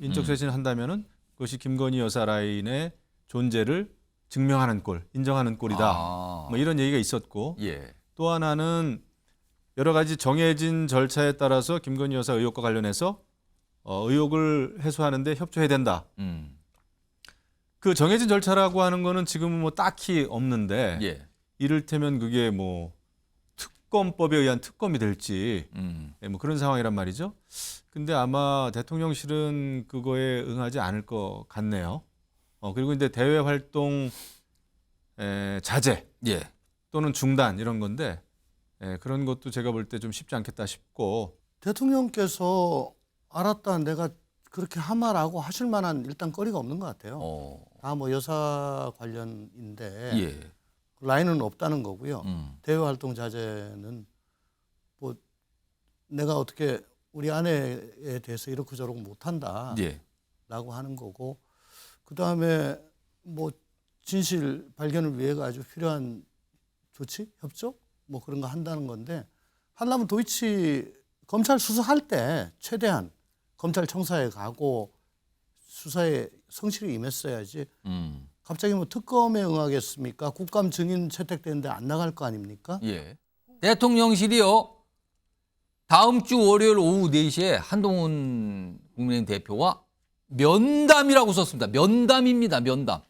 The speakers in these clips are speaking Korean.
인적쇄신을 한다면은 그것이 김건희 여사 라인의 존재를 증명하는 꼴, 인정하는 꼴이다. 뭐 이런 얘기가 있었고 예. 또 하나는 여러 가지 정해진 절차에 따라서 김건희 여사 의혹과 관련해서 의혹을 해소하는데 협조해야 된다. 그 정해진 절차라고 하는 거는 지금은 뭐 딱히 없는데 예. 이를테면 그게 뭐 특검법에 의한 특검이 될지 뭐 그런 상황이란 말이죠. 근데 아마 대통령실은 그거에 응하지 않을 것 같네요. 그리고 이제 대외 활동 자제 예. 또는 중단 이런 건데 그런 것도 제가 볼 때 좀 쉽지 않겠다 싶고. 대통령께서 알았다, 내가 그렇게 하마라고 하실 만한 일단 거리가 없는 것 같아요. 다 뭐 여사 관련인데 예. 라인은 없다는 거고요. 대외 활동 자제는 뭐 내가 어떻게 우리 아내에 대해서 이렇게 저렇게 못한다라고 예. 하는 거고, 그 다음에 뭐 진실 발견을 위해가 아주 필요한 조치, 협조 뭐 그런 거 한다는 건데, 하려면 도이치 검찰 수사할 때 최대한 검찰청사에 가고 수사에 성실히 임했어야지. 갑자기 뭐 특검에 응하겠습니까? 국감 증인 채택되는데 안 나갈 거 아닙니까? 예. 대통령실이요. 다음 주 월요일 오후 4시에 한동훈 국민의힘 대표와 면담이라고 썼습니다. 면담입니다. 면담.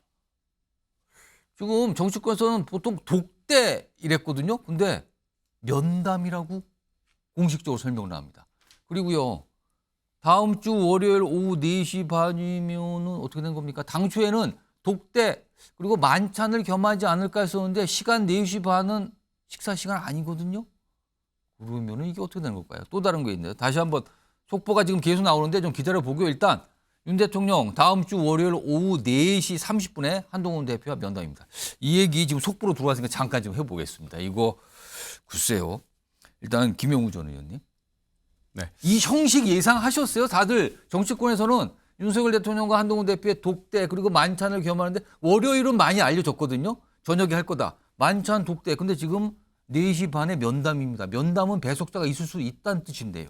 지금 정치권에서는 보통 독대 이랬거든요. 근데 면담이라고 공식적으로 설명을 합니다. 그리고요. 다음 주 월요일 오후 4시 반이면은 어떻게 된 겁니까? 당초에는 독대 그리고 만찬을 겸하지 않을까 했었는데 시간 4시 반은 식사 시간 아니거든요. 그러면은 이게 어떻게 되는 걸까요? 또 다른 게 있네요. 다시 한번 속보가 지금 계속 나오는데 좀 기다려 보고요. 일단 윤 대통령 다음 주 월요일 오후 4시 30분에 한동훈 대표와 면담입니다. 이 얘기 지금 속보로 들어왔으니까 잠깐 좀 해보겠습니다. 이거 글쎄요. 일단 김영우 전 의원님. 네. 이 형식 예상하셨어요? 다들 정치권에서는 윤석열 대통령과 한동훈 대표의 독대 그리고 만찬을 겸하는데 월요일은 많이 알려졌거든요. 저녁에 할 거다. 만찬 독대. 근데 지금 4시 반에 면담입니다. 면담은 배석자가 있을 수 있다는 뜻인데요.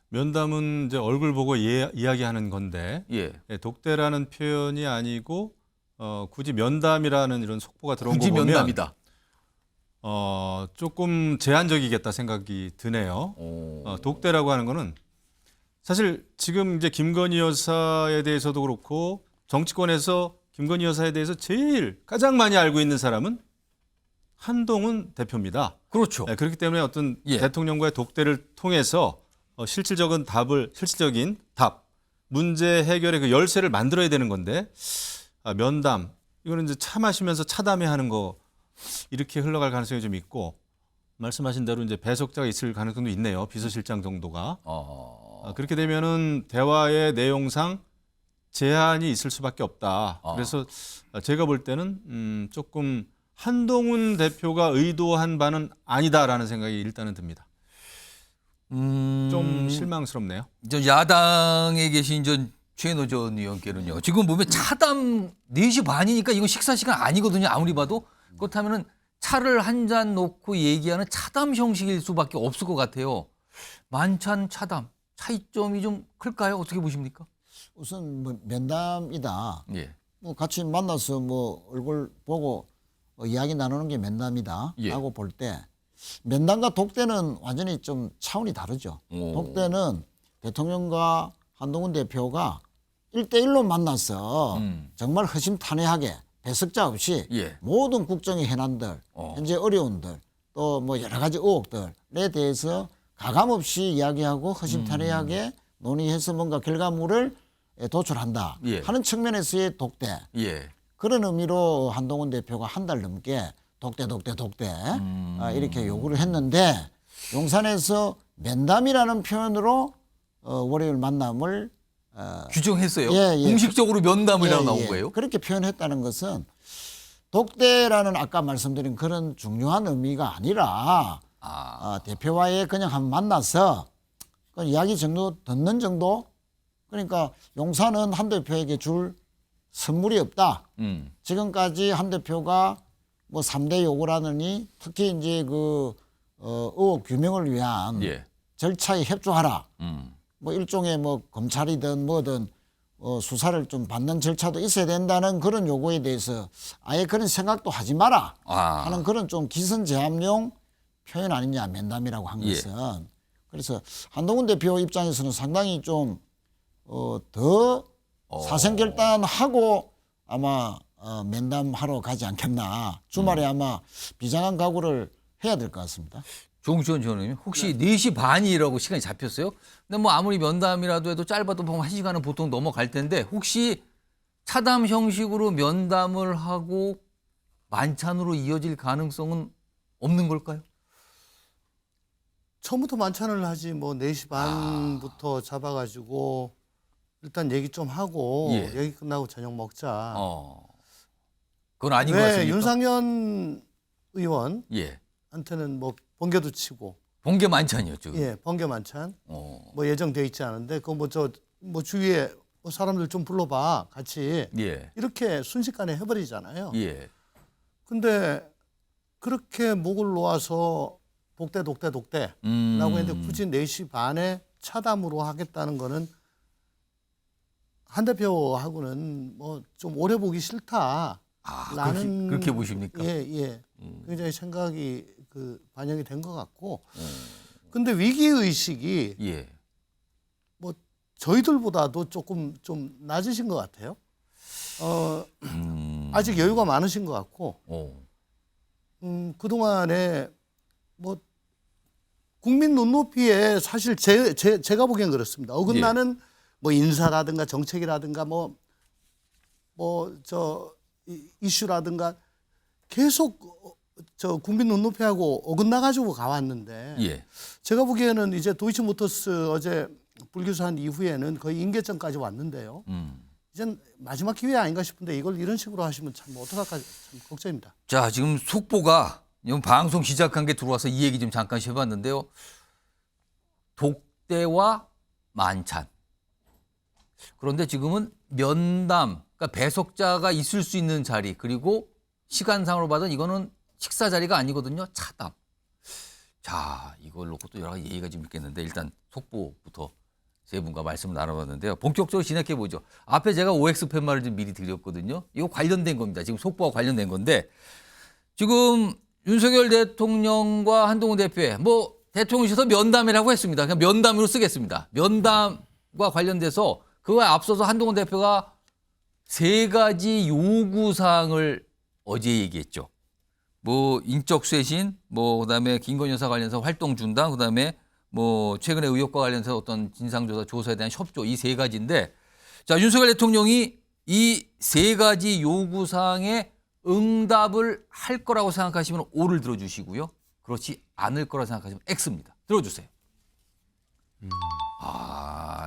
면담은 이제 얼굴 보고 이야기하는 건데 예. 독대라는 표현이 아니고 굳이 면담이라는 이런 속보가 들어온 거 굳이 보면 면담이다. 조금 제한적이겠다 생각이 드네요. 독대라고 하는 거는 사실 지금 이제 김건희 여사에 대해서도 그렇고 정치권에서 김건희 여사에 대해서 제일 가장 많이 알고 있는 사람은 한동훈 대표입니다. 그렇죠. 그렇기 때문에 어떤 예. 대통령과의 독대를 통해서 실질적인 답, 문제 해결의 그 열쇠를 만들어야 되는 건데 면담 이거는 이제 차 마시면서 차담회 하는 거 이렇게 흘러갈 가능성이 좀 있고 말씀하신 대로 이제 배석자가 있을 가능성도 있네요. 비서실장 정도가. 그렇게 되면은 대화의 내용상 제한이 있을 수밖에 없다. 그래서 제가 볼 때는 조금 한동훈 대표가 의도한 바는 아니다라는 생각이 일단은 듭니다. 좀 실망스럽네요. 저 야당에 계신 최인호 전 의원께는요. 지금 보면 차담 4시 반이니까 이건 식사 시간 아니거든요. 아무리 봐도. 그렇다면은 차를 한 잔 놓고 얘기하는 차담 형식일 수밖에 없을 것 같아요. 만찬 차담 차이점이 좀 클까요? 어떻게 보십니까? 우선 뭐 면담이다. 예. 뭐 같이 만나서 뭐 얼굴 보고 이야기 나누는 게 면담이다. 예. 라고 볼 때 면담과 독대는 완전히 좀 차원이 다르죠. 독대는 대통령과 한동훈 대표가 1대1로 만나서 정말 허심탄회하게 배석자 없이 예. 모든 국정의 현안들, 현재 어려움들, 또 뭐 여러 가지 의혹들에 대해서 가감없이 이야기하고 허심탄회하게 논의해서 뭔가 결과물을 도출한다 예. 하는 측면에서의 독대. 예. 그런 의미로 한동훈 대표가 한 달 넘게 독대 이렇게 요구를 했는데 용산에서 면담이라는 표현으로 월요일 만남을 규정했어요. 예. 공식적으로 면담이라고 나온 예. 거예요. 그렇게 표현했다는 것은 독대라는 아까 말씀드린 그런 중요한 의미가 아니라 대표와의 그냥 한번 만나서 그 이야기 정도 듣는 정도. 그러니까 용산은 한 대표에게 줄 선물이 없다. 지금까지 한 대표가 뭐 3대 요구를 하느니 특히 이제 그 의혹 규명을 위한 예. 절차에 협조하라. 뭐 일종의 뭐 검찰이든 뭐든 수사를 좀 받는 절차도 있어야 된다는 그런 요구에 대해서 아예 그런 생각도 하지 마라 하는 그런 좀 기선제압용 표현 아니냐 면담이라고 한 예. 것은. 그래서 한동훈 대표 입장에서는 상당히 좀 더 사생결단하고 아마 면담하러 가지 않겠나. 주말에 아마 비장한 각오를 해야 될 것 같습니다. 조홍천 의원님 혹시 4시 반이라고 시간이 잡혔어요? 근데 뭐 아무리 면담이라도 해도 짧아도 보면 1시간은 보통 넘어갈 텐데 혹시 차담 형식으로 면담을 하고 만찬으로 이어질 가능성은 없는 걸까요? 처음부터 만찬을 하지 뭐 4시 반부터 잡아가지고 일단 얘기 좀 하고 예. 얘기 끝나고 저녁 먹자. 그건 아닌 것 왜 같습니까? 윤상현 의원한테는 예. 뭐 번개도 치고 번개 만찬이었죠. 예 번개 만찬 어. 뭐 예정돼 있지 않은데 그거 뭐 주위에 뭐 사람들 좀 불러봐 같이 예. 이렇게 순식간에 해버리잖아요. 예. 근데 그렇게 목을 놓아서 독대라고 했는데 굳이 4시 반에 차담으로 하겠다는 거는 한 대표하고는 뭐 좀 오래 보기 싫다. 라는 그렇게 보십니까? 예. 굉장히 생각이 반영이 된 것 같고. 근데 위기 의식이 예. 뭐 저희들보다도 조금 좀 낮으신 것 같아요. 아직 여유가 많으신 것 같고. 그동안에 뭐 국민 눈높이에 사실 제가 보기엔 그렇습니다. 어긋나는 뭐 인사라든가 정책이라든가 이슈라든가 계속 저 국민 눈높이하고 어긋나 가지고 가왔는데 예. 제가 보기에는 이제 도이치모터스 어제 불기소한 이후에는 거의 임계점까지 왔는데요. 이젠 마지막 기회 아닌가 싶은데 이걸 이런 식으로 하시면 참 어떡할까 참 걱정입니다. 자, 지금 속보가 이번 방송 시작한 게 들어와서 이 얘기 좀 잠깐 해봤는데요. 독대와 만찬. 그런데 지금은 면담, 그러니까 배석자가 있을 수 있는 자리, 그리고 시간상으로 봐도 이거는 식사 자리가 아니거든요. 차담. 자, 이걸 놓고 또 여러 가지 얘기가 좀 있겠는데 일단 속보부터 세 분과 말씀을 나눠봤는데요. 본격적으로 진행해 보죠. 앞에 제가 OX 팻말을 좀 미리 드렸거든요. 이거 관련된 겁니다. 지금 속보와 관련된 건데 지금 윤석열 대통령과 한동훈 대표의 뭐 대통령실에서 면담이라고 했습니다. 그냥 면담으로 쓰겠습니다. 면담과 관련돼서 그거에 앞서서 한동훈 대표가 3가지 요구사항을 어제 얘기했죠. 뭐 인적 쇄신, 뭐 그다음에 김건희 여사 관련해서 활동 중단, 그다음에 뭐 최근에 의혹과 관련해서 어떤 진상조사 조사에 대한 협조 이 3가지인데 자 윤석열 대통령이 이 3가지 요구사항에 응답을 할 거라고 생각하시면 O를 들어주시고요. 그렇지 않을 거라고 생각하시면 X입니다. 들어주세요.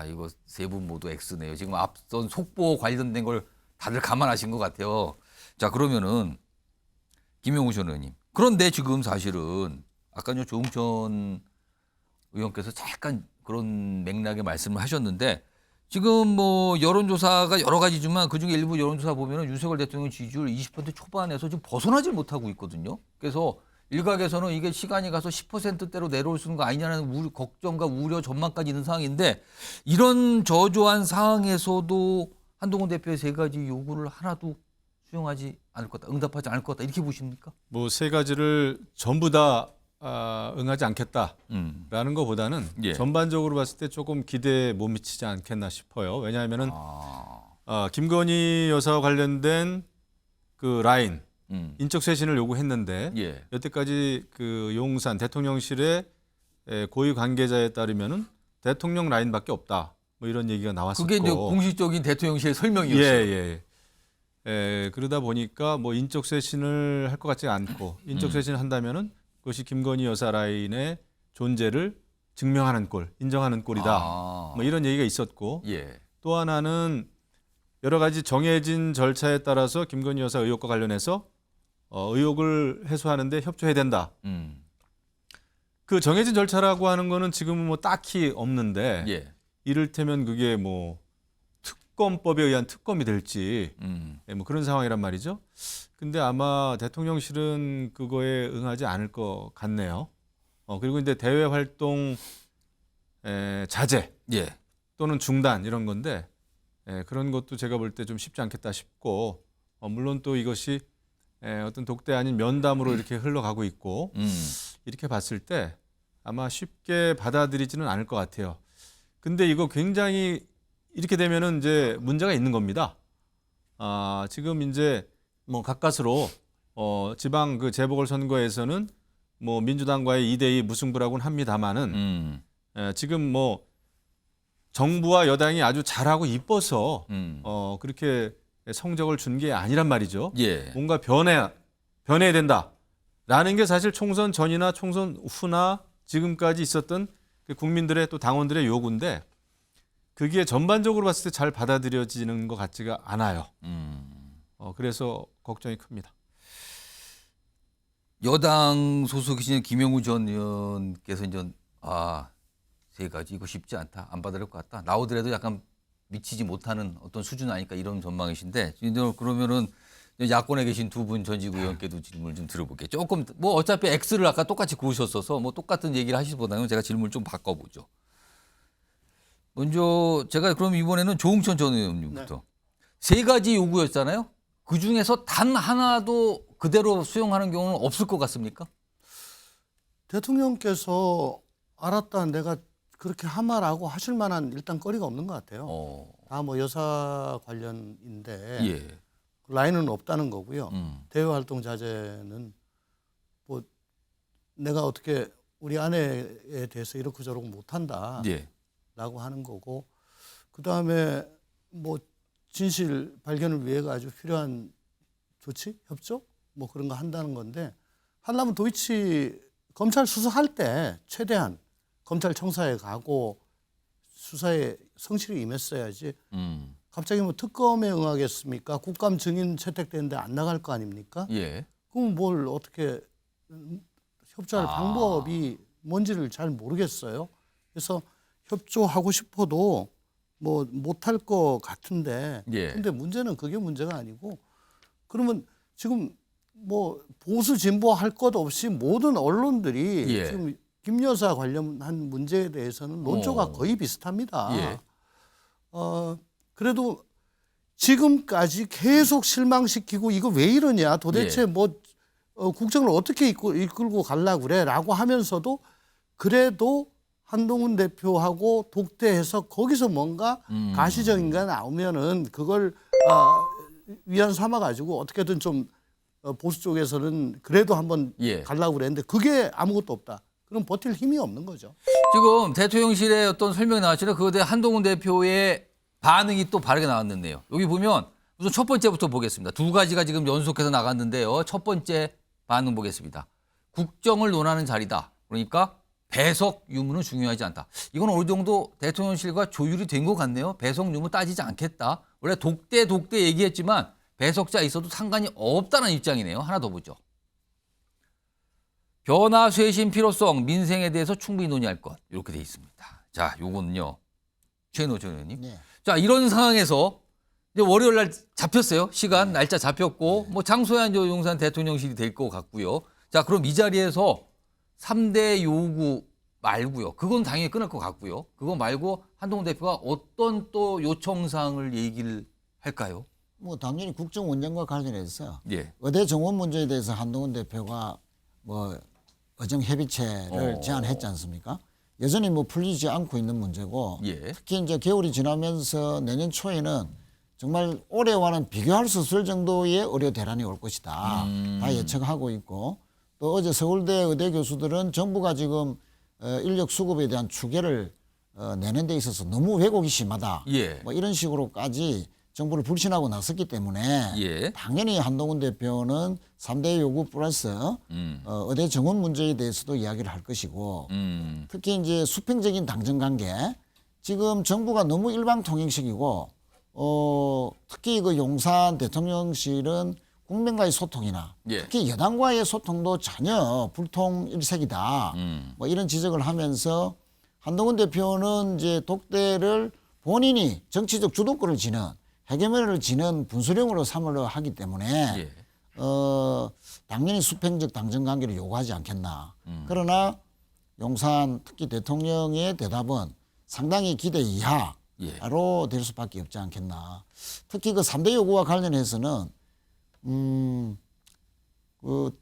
이거 3분 모두 X네요. 지금 앞선 속보 관련된 걸 다들 감안하신 것 같아요. 자 그러면은 김영우 전 의원님. 그런데 지금 사실은 아까 조홍천 의원께서 잠깐 그런 맥락의 말씀을 하셨는데 지금 뭐 여론조사가 여러 가지지만 그중에 일부 여론조사 보면은 윤석열 대통령 지지율 20% 초반에서 지금 벗어나질 못하고 있거든요. 그래서 일각에서는 이게 시간이 가서 10%대로 내려올 수 있는 거 아니냐는 걱정과 우려 전망까지 있는 상황인데 이런 저조한 상황에서도 한동훈 대표의 3가지 요구를 하나도 수용하지 않을 거다, 응답하지 않을 거다 이렇게 보십니까? 뭐 3가지를 전부 다 응하지 않겠다라는 것보다는 예. 전반적으로 봤을 때 조금 기대에 못 미치지 않겠나 싶어요. 왜냐하면은 김건희 여사와 관련된 그 라인 인적 쇄신을 요구했는데 예. 여태까지 그 용산 대통령실의 고위 관계자에 따르면은 대통령 라인밖에 없다. 뭐 이런 얘기가 나왔었고. 그게 이제 공식적인 대통령실의 설명이었어요. 그러다 보니까 뭐 인적 쇄신을 할 것 같지 않고 인적 쇄신을 한다면은 그것이 김건희 여사 라인의 존재를 증명하는 꼴, 인정하는 꼴이다. 뭐 이런 얘기가 있었고 예. 또 하나는 여러 가지 정해진 절차에 따라서 김건희 여사 의혹과 관련해서 의혹을 해소하는데 협조해야 된다. 그 정해진 절차라고 하는 거는 지금은 뭐 딱히 없는데 예. 이를테면 그게 뭐 특검법에 의한 특검이 될지 뭐 그런 상황이란 말이죠. 근데 아마 대통령실은 그거에 응하지 않을 것 같네요. 그리고 이제 대외 활동 자제 예. 또는 중단 이런 건데 그런 것도 제가 볼 때 좀 쉽지 않겠다 싶고 물론 또 이것이 어떤 독대 아닌 면담으로 이렇게 흘러가고 있고 이렇게 봤을 때 아마 쉽게 받아들이지는 않을 것 같아요. 근데 이거 굉장히 이렇게 되면은 이제 문제가 있는 겁니다. 지금 이제 뭐 가까스로 지방 그 재보궐 선거에서는 뭐 민주당과의 2대2 무승부라고는 합니다만은 지금 뭐 정부와 여당이 아주 잘하고 이뻐서 그렇게 성적을 준 게 아니란 말이죠. 예. 뭔가 변해야 된다라는 게 사실 총선 전이나 총선 후나 지금까지 있었던 그 국민들의 또 당원들의 요구인데 그게 전반적으로 봤을 때 잘 받아들여지는 것 같지가 않아요. 그래서 걱정이 큽니다. 여당 소속이신 김영우 전 의원께서 이제 세 가지 이거 쉽지 않다. 안 받아들일 것 같다. 나오더라도 약간 미치지 못하는 어떤 수준 아닐까 이런 전망이신데 이제 그러면은 야권에 계신 두 분 전직 의원께도 질문을 좀 들어볼게요. 조금 뭐 어차피 X를 아까 똑같이 구우셨어서 뭐 똑같은 얘기를 하시보다는 제가 질문을 좀 바꿔보죠. 먼저 제가 그럼 이번에는 조응천 전 의원님부터 세 가지 요구였잖아요. 그 중에서 단 하나도 그대로 수용하는 경우는 없을 것 같습니까? 대통령께서 알았다 내가 그렇게 하마라고 하실 만한 일단 거리가 없는 것 같아요. 다 뭐 여사 관련인데 예. 라인은 없다는 거고요. 대외 활동 자제는 뭐 내가 어떻게 우리 아내에 대해서 이렇게 저렇게 못한다라고 예. 하는 거고 그다음에 뭐 진실 발견을 위해가 아주 필요한 조치, 협조 뭐 그런 거 한다는 건데 하려면 도이치 검찰 수사할 때 최대한 검찰 청사에 가고 수사에 성실히 임했어야지. 갑자기 뭐 특검에 응하겠습니까? 국감 증인 채택되는데 안 나갈 거 아닙니까? 예. 그럼 뭘 어떻게 협조할 방법이 뭔지를 잘 모르겠어요. 그래서 협조하고 싶어도 뭐 못할 것 같은데. 예. 근데 문제는 그게 문제가 아니고 그러면 지금 뭐 보수 진보 할 것 없이 모든 언론들이 예. 지금 김 여사 관련한 문제에 대해서는 논조가 거의 비슷합니다. 예. 그래도 지금까지 계속 실망시키고 이거 왜 이러냐 도대체 예. 뭐 국정을 어떻게 이끌고 가려고 그래라고 하면서도 그래도 한동훈 대표하고 독대해서 거기서 뭔가 가시적인 게 나오면은 그걸 위안 삼아 가지고 어떻게든 좀 보수 쪽에서는 그래도 한번 예. 가려고 그랬는데 그게 아무것도 없다. 그럼 버틸 힘이 없는 거죠. 지금 대통령실의 어떤 설명이 나왔잖아요. 그거에 대해 한동훈 대표의 반응이 또 바르게 나왔는데요. 여기 보면 우선 첫 번째부터 보겠습니다. 두 가지가 지금 연속해서 나갔는데요. 첫 번째 반응 보겠습니다. 국정을 논하는 자리다. 그러니까 배석 유무는 중요하지 않다. 이건 어느 정도 대통령실과 조율이 된 것 같네요. 배석 유무 따지지 않겠다. 원래 독대 얘기했지만 배석자 있어도 상관이 없다는 입장이네요. 하나 더 보죠. 변화 쇄신 필요성, 민생에 대해서 충분히 논의할 것. 이렇게 돼 있습니다. 자, 요거는요. 최인호 전 의원님. 네. 자, 이런 상황에서 이제 월요일 날 잡혔어요. 시간, 날짜 잡혔고 뭐 장소야 이제 용산 대통령실이 될 것 같고요. 자, 그럼 이 자리에서 3대 요구 말고요. 그건 당연히 끊을 것 같고요. 그거 말고 한동훈 대표가 어떤 또 요청사항을 얘기를 할까요? 뭐 당연히 국정 원전과 관련해서 예. 의대 정원 문제에 대해서 한동훈 대표가 뭐 의정 협의체를 제안했지 않습니까? 여전히 뭐 풀리지 않고 있는 문제고 예. 특히 이제 겨울이 지나면서 내년 초에는 정말 올해와는 비교할 수 없을 정도의 의료 대란이 올 것이다. 다 예측하고 있고 또 어제 서울대 의대 교수들은 정부가 지금 인력 수급에 대한 추계를 내는 데 있어서 너무 왜곡이 심하다. 예. 뭐 이런 식으로까지 정부를 불신하고 나섰기 때문에 예. 당연히 한동훈 대표는 3대 요구 플러스 의대 정원 문제에 대해서도 이야기를 할 것이고 특히 이제 수평적인 당정 관계 지금 정부가 너무 일방통행식이고 특히 그 용산 대통령실은 국민과의 소통이나 예. 특히 여당과의 소통도 전혀 불통일색이다. 뭐 이런 지적을 하면서 한동훈 대표는 이제 독대를 본인이 정치적 주도권을 지는 해결을 지는 분수령으로 삼으려 하기 때문에 예. 당연히 수평적 당정 관계를 요구하지 않겠나. 그러나 용산 특히 대통령의 대답은 상당히 기대 이하 예. 될 수밖에 없지 않겠나. 특히 그 3대 요구와 관련해서는 그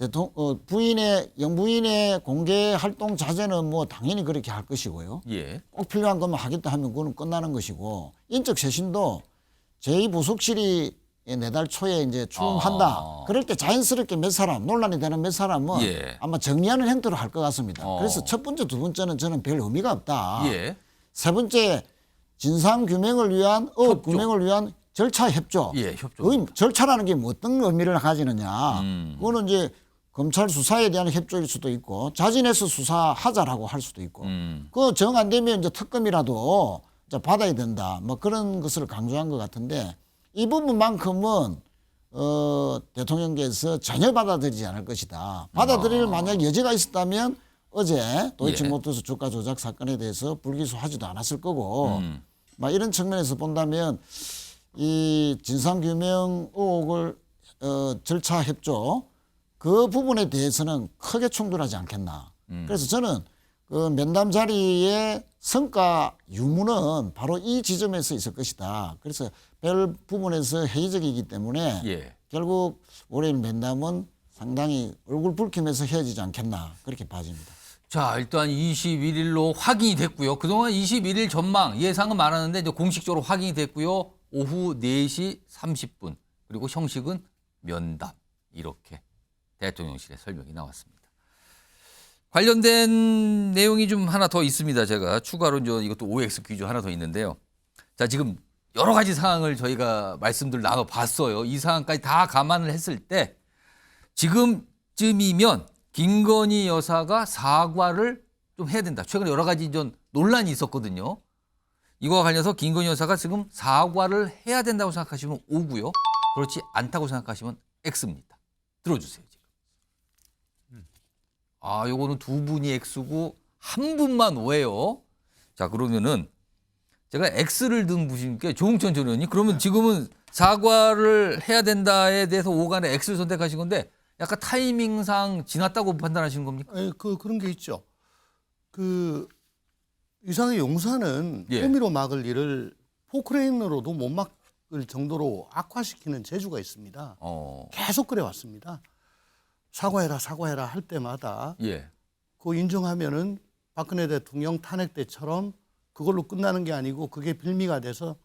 영부인의 공개 활동 자제는 뭐 당연히 그렇게 할 것이고요. 예. 꼭 필요한 것만 하겠다 하면 그거는 끝나는 것이고, 인적 쇄신도 제2부속실이 내달 초에 이제 출범한다. 그럴 때 자연스럽게 몇 사람, 논란이 되는 몇 사람은 예. 아마 정리하는 행태로 할 것 같습니다. 그래서 첫 번째, 두 번째는 저는 별 의미가 없다. 예. 세 번째, 진상 규명을 위한, 의혹 규명을 위한 절차 협조. 예, 협조. 그 절차라는 게 뭐 어떤 의미를 가지느냐. 그거는 이제 검찰 수사에 대한 협조일 수도 있고, 자진해서 수사하자라고 할 수도 있고, 그거 정 안 되면 이제 특검이라도 이제 받아야 된다. 뭐 그런 것을 강조한 것 같은데, 이 부분만큼은 대통령께서 전혀 받아들이지 않을 것이다. 받아들일 만약 여지가 있었다면 어제 도이치모터스 주가 조작 사건에 대해서 불기소하지도 않았을 거고, 막 이런 측면에서 본다면 이 진상규명 의혹을 절차 협조 그 부분에 대해서는 크게 충돌하지 않겠나. 그래서 저는 그 면담 자리의 성과 유무는 바로 이 지점에서 있을 것이다. 그래서 별 부분에서 회의적이기 때문에 예. 결국 올해 면담은 상당히 얼굴 붉히면서 헤어지지 않겠나 그렇게 봐집니다. 자, 일단 21일로 확인이 됐고요. 그동안 21일 전망 예상은 많았는데 이제 공식적으로 확인이 됐고요. 오후 4시 30분 그리고 형식은 면담 이렇게 대통령실의 설명이 나왔습니다. 관련된 내용이 좀 하나 더 있습니다. 제가 추가로 이제 이것도 OX 퀴즈 하나 더 있는데요. 자, 지금 여러 가지 사항을 저희가 말씀들 나눠봤어요. 이 사항까지 다 감안을 했을 때 지금쯤이면 김건희 여사가 사과를 좀 해야 된다. 최근에 여러 가지 좀 논란이 있었거든요. 이거와 관련해서 김건희 여사가 지금 사과를 해야 된다고 생각하시면 O고요. 그렇지 않다고 생각하시면 X입니다. 들어주세요. 지금. 요거는 두 분이 X고 한 분만 O예요. 자, 그러면은 제가 X를 든 분께 조홍천 전 의원님, 그러면 지금은 사과를 해야 된다에 대해서 O간에 X를 선택하신 건데 약간 타이밍상 지났다고 판단하시는 겁니까? 아니, 그런 게 있죠. 그 이상의 용사는 예. 호미로 막을 일을 포크레인으로도 못 막을 정도로 악화시키는 재주가 있습니다. 계속 그래 왔습니다. 사과해라 할 때마다 예. 그거 인정하면은 박근혜 대통령 탄핵 때처럼 그걸로 끝나는 게 아니고 그게 빌미가 돼서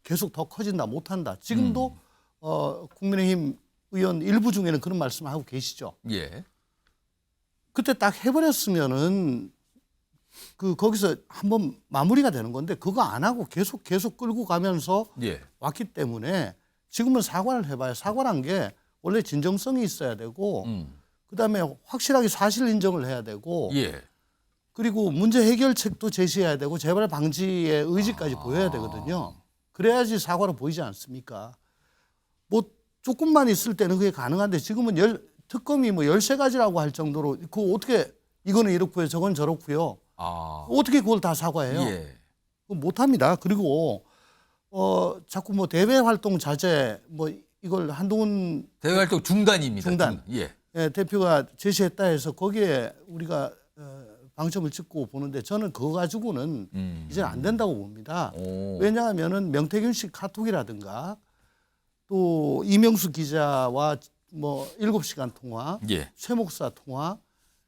계속 더 커진다 못한다. 지금도 국민의힘 의원 일부 중에는 그런 말씀하고 계시죠. 예. 그때 딱 해버렸으면은 거기서 한번 마무리가 되는 건데 그거 안 하고 계속 끌고 가면서 예. 왔기 때문에 지금은 사과를 해봐야 사과란 게 원래 진정성이 있어야 되고 그다음에 확실하게 사실 인정을 해야 되고 예. 그리고 문제 해결책도 제시해야 되고 재발 방지의 의지까지 보여야 되거든요. 그래야지 사과로 보이지 않습니까? 뭐 조금만 있을 때는 그게 가능한데 지금은 특검이 뭐 13가지라고 할 정도로 그거 어떻게 이거는 이렇고요 저건 저렇고요. 어떻게 그걸 다 사과해요? 예. 못합니다. 그리고 자꾸 뭐 대외 활동 자제 뭐 이걸 한동훈 대외 활동 중단입니다. 중단. 예. 대표가 제시했다 해서 거기에 우리가 방점을 찍고 보는데 저는 그거 가지고는 이제 안 된다고 봅니다. 왜냐하면은 명태균 씨 카톡이라든가 또 이명수 기자와 뭐 7시간 통화, 예. 최 목사 통화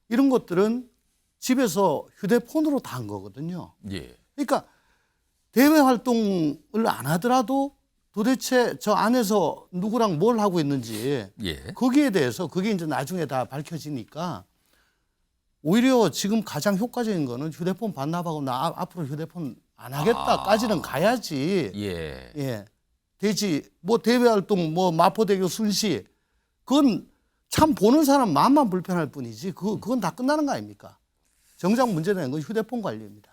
이런 것들은 집에서 휴대폰으로 다 한 거거든요. 예. 그러니까 대외 활동을 안 하더라도 도대체 저 안에서 누구랑 뭘 하고 있는지 예. 거기에 대해서 그게 이제 나중에 다 밝혀지니까 오히려 지금 가장 효과적인 거는 휴대폰 반납하고 나 앞으로 휴대폰 안 하겠다까지는 가야지. 예. 예. 되지. 뭐 대외 활동 뭐 마포대교 순시 그건 참 보는 사람 마음만 불편할 뿐이지 그건 다 끝나는 거 아닙니까? 정작 문제되는 건 휴대폰 관리입니다.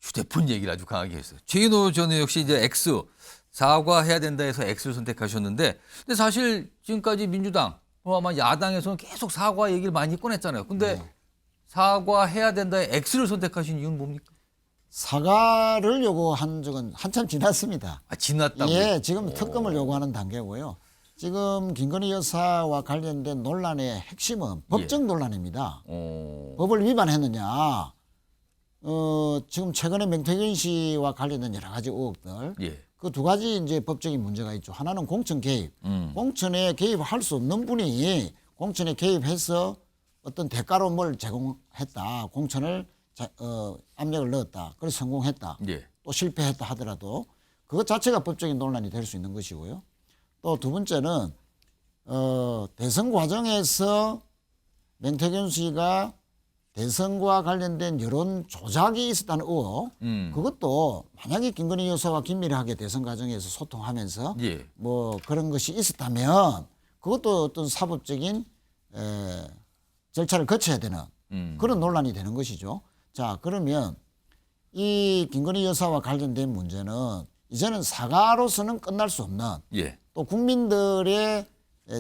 휴대폰 얘기를 아주 강하게 했어요. 최인호 전 의원 역시 이제 X 사과해야 된다 해서 X를 선택하셨는데 근데 사실 지금까지 민주당 아마 야당에서는 계속 사과 얘기를 많이 꺼냈잖아요. 근데 사과해야 된다에 X를 선택하신 이유는 뭡니까? 사과를 요구한 적은 한참 지났습니다. 지났다고요? 예, 지금 특검을 요구하는 단계고요. 지금 김건희 여사와 관련된 논란의 핵심은 법적 논란입니다. 법을 위반했느냐. 지금 최근에 명태균 씨와 관련된 여러 가지 의혹들 예. 그 두 가지 이제 법적인 문제가 있죠. 하나는 공천 개입. 공천에 개입할 수 없는 분이 공천에 개입해서 어떤 대가로 뭘 제공했다. 공천을 압력을 넣었다. 그래서 성공했다. 예. 또 실패했다 하더라도 그것 자체가 법적인 논란이 될 수 있는 것이고요. 또 두 번째는 대선 과정에서 명태균 씨가 대선과 관련된 여론 조작이 있었다는 의혹, 그것도 만약에 김건희 여사와 긴밀하게 대선 과정에서 소통하면서 예. 뭐 그런 것이 있었다면 그것도 어떤 사법적인 절차를 거쳐야 되는 그런 논란이 되는 것이죠. 자, 그러면 이 김건희 여사와 관련된 문제는 이제는 사과로서는 끝날 수 없는 예. 또 국민들의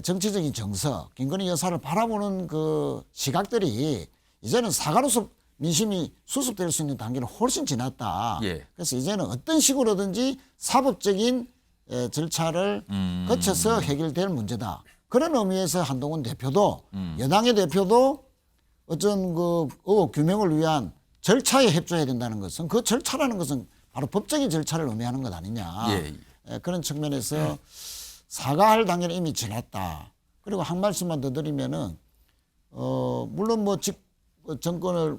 정치적인 정서, 김건희 여사를 바라보는 그 시각들이 이제는 사과로서 민심이 수습될 수 있는 단계는 훨씬 지났다. 예. 그래서 이제는 어떤 식으로든지 사법적인 절차를 거쳐서 해결될 문제다. 그런 의미에서 한동훈 대표도 여당의 대표도 어떤 그 의혹 규명을 위한 절차에 협조해야 된다는 것은 그 절차라는 것은 바로 법적인 절차를 의미하는 것 아니냐. 예. 그런 측면에서 사과할 단계는 이미 지났다. 그리고 한 말씀만 더 드리면은 물론 뭐 정권을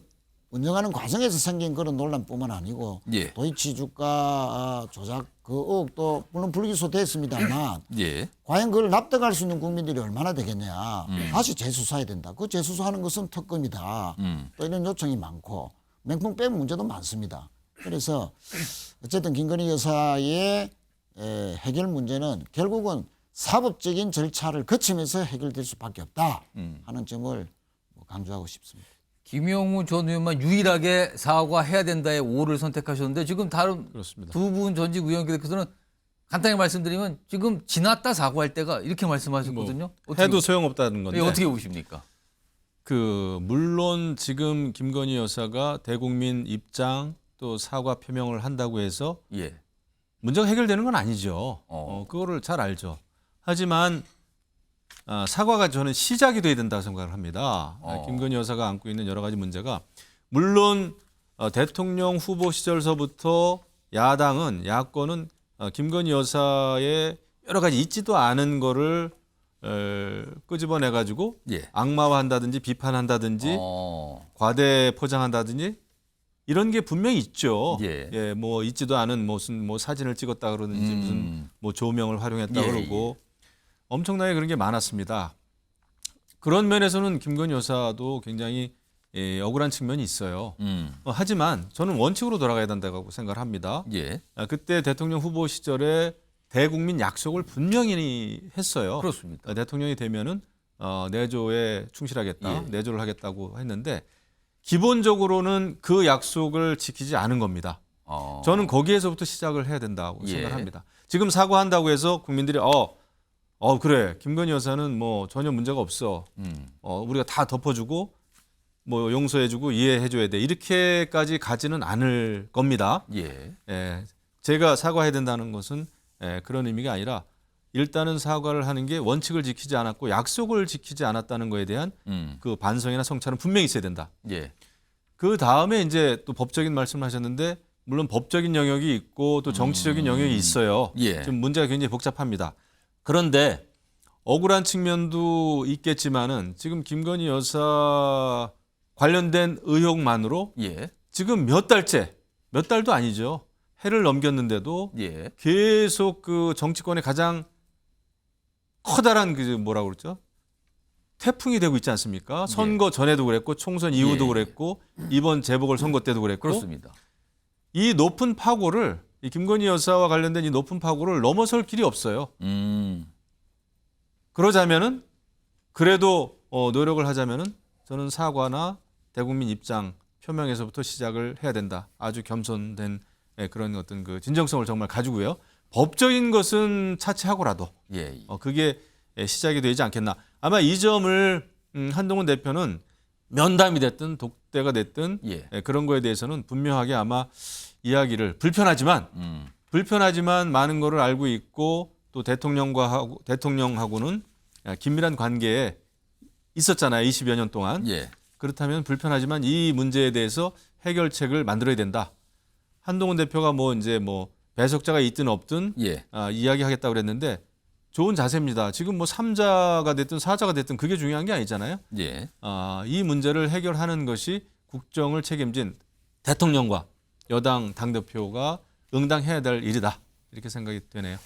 운영하는 과정에서 생긴 그런 논란뿐만 아니고 예. 도이치 주가 조작 그 의혹도 물론 불기소됐습니다만 예. 과연 그걸 납득할 수 있는 국민들이 얼마나 되겠냐. 다시 재수사해야 된다. 그 재수사하는 것은 특검이다. 또 이런 요청이 많고 맹풍 빼는 문제도 많습니다. 그래서 어쨌든 김건희 여사의 해결 문제는 결국은 사법적인 절차를 거치면서 해결될 수밖에 없다 하는 점을 강조하고 싶습니다. 김영우 전 의원만 유일하게 사과해야 된다의 5를 선택하셨는데 지금 다른 그렇습니다. 두 분 전직 의원께서는 간단히 말씀드리면 지금 지났다 사과할 때가 이렇게 말씀하셨거든요. 어떻게 해도 소용없다는 건데. 어떻게 보십니까? 물론 지금 김건희 여사가 대국민 입장 또 사과 표명을 한다고 해서 예. 문제가 해결되는 건 아니죠. 그거를 잘 알죠. 하지만 사과가 저는 시작이 돼야 된다고 생각을 합니다. 김건희 여사가 안고 있는 여러 가지 문제가 물론 대통령 후보 시절서부터 야권은 김건희 여사의 여러 가지 있지도 않은 거를 끄집어내 가지고 예. 악마화한다든지 비판한다든지 과대 포장한다든지 이런 게 분명히 있죠. 예. 뭐 있지도 않은 무슨 뭐 사진을 찍었다 그러든지 무슨 뭐 조명을 활용했다 예, 그러고 엄청나게 그런 게 많았습니다. 그런 면에서는 김건희 여사도 굉장히 억울한 측면이 있어요. 하지만 저는 원칙으로 돌아가야 된다고 생각을 합니다. 예. 그때 대통령 후보 시절에 대국민 약속을 분명히 했어요. 그렇습니다. 대통령이 되면은 내조에 충실하겠다, 예. 내조를 하겠다고 했는데 기본적으로는 그 약속을 지키지 않은 겁니다. 저는 거기에서부터 시작을 해야 된다고 예. 생각합니다. 지금 사과한다고 해서 국민들이 그래 김건희 여사는 뭐 전혀 문제가 없어. 우리가 다 덮어주고 뭐 용서해주고 이해해줘야 돼. 이렇게까지 가지는 않을 겁니다. 예. 제가 사과해야 된다는 것은 그런 의미가 아니라 일단은 사과를 하는 게 원칙을 지키지 않았고 약속을 지키지 않았다는 거에 대한 그 반성이나 성찰은 분명히 있어야 된다. 예. 그 다음에 이제 또 법적인 말씀을 하셨는데 물론 법적인 영역이 있고 또 정치적인 영역이 있어요. 예. 지금 문제가 굉장히 복잡합니다. 그런데 억울한 측면도 있겠지만은 지금 김건희 여사 관련된 의혹만으로 예. 지금 몇 달도 아니죠. 해를 넘겼는데도 예. 계속 그 정치권의 가장 커다란 그 뭐라고 그러죠? 태풍이 되고 있지 않습니까? 선거 전에도 그랬고 총선 이후도 예. 그랬고 이번 재보궐선거 때도 그랬고 그렇습니다. 이 높은 파고를 이 김건희 여사와 관련된 이 높은 파고를 넘어설 길이 없어요. 그러자면은 그래도 노력을 하자면은 저는 사과나 대국민 입장 표명에서부터 시작을 해야 된다. 아주 겸손된 그런 어떤 그 진정성을 정말 가지고요. 법적인 것은 차치하고라도 예. 그게 시작이 되지 않겠나. 아마 이 점을 한동훈 대표는 면담이 됐든 독대가 됐든 예. 그런 거에 대해서는 분명하게 아마 이야기를 불편하지만 많은 거를 알고 있고 또 대통령하고는 긴밀한 관계에 있었잖아요. 20여 년 동안. 예. 그렇다면 불편하지만 이 문제에 대해서 해결책을 만들어야 된다. 한동훈 대표가 뭐 이제 뭐 배석자가 있든 없든 예. 이야기하겠다고 그랬는데 좋은 자세입니다. 지금 뭐 3자가 됐든 4자가 됐든 그게 중요한 게 아니잖아요. 예. 이 문제를 해결하는 것이 국정을 책임진 대통령과 여당 당대표가 응당해야 될 일이다. 이렇게 생각이 되네요.